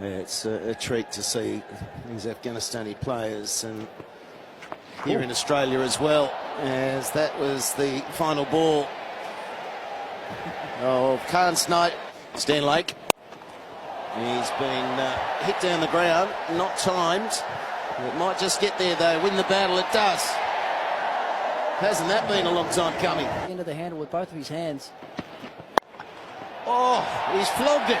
It's a treat to see these Afghanistani players, and here in Australia as well, as that was the final ball of Khan's night. Stan Lake, he's been hit down the ground, not timed. It might just get there though, win the battle. It does. Hasn't that been a long time coming? Into the handle with both of his hands. Oh, he's flogged it.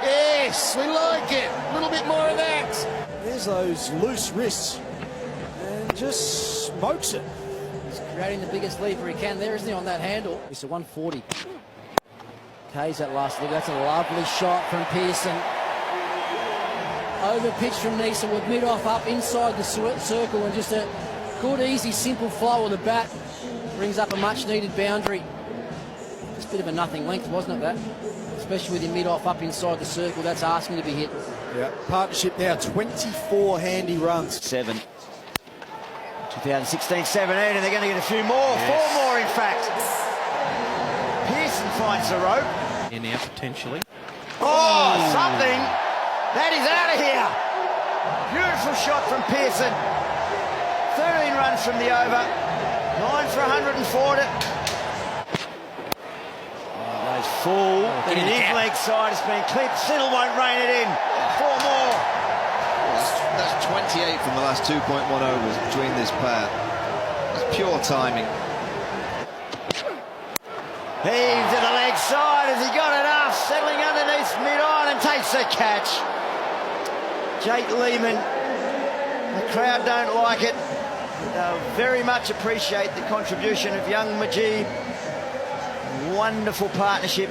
Yes, we like it. A little bit more of that. There's those loose wrists, and just smokes it. He's creating the biggest lever he can there, isn't he, on that handle? It's a 140. K's that last look. That's a lovely shot from Pearson. Over pitch from Neeson with mid-off up inside the circle, and just a good, easy, simple flow of the bat brings up a much-needed boundary. It's a bit of a nothing length, wasn't it, that? Especially with your mid-off up inside the circle, that's asking to be hit. Yeah, partnership now, 24 handy runs. 7. 2016-17, and they're going to get a few more. Yes. 4 more, in fact. Pearson finds the rope. And now, potentially. Oh, something. That is out of here. Beautiful shot from Pearson. 13 runs from the over. 9 for 104. Goes full. And his leg side has been clipped. Siddle won't rein it in. 4 more. That's 28 from the last 2.1 overs between this pair. That's pure timing. Heave to the leg side. Has he got enough? Settling underneath mid-on and takes the catch. Jake Lehman. The crowd don't like it. They'll very much appreciate the contribution of young Mujib. Wonderful partnership.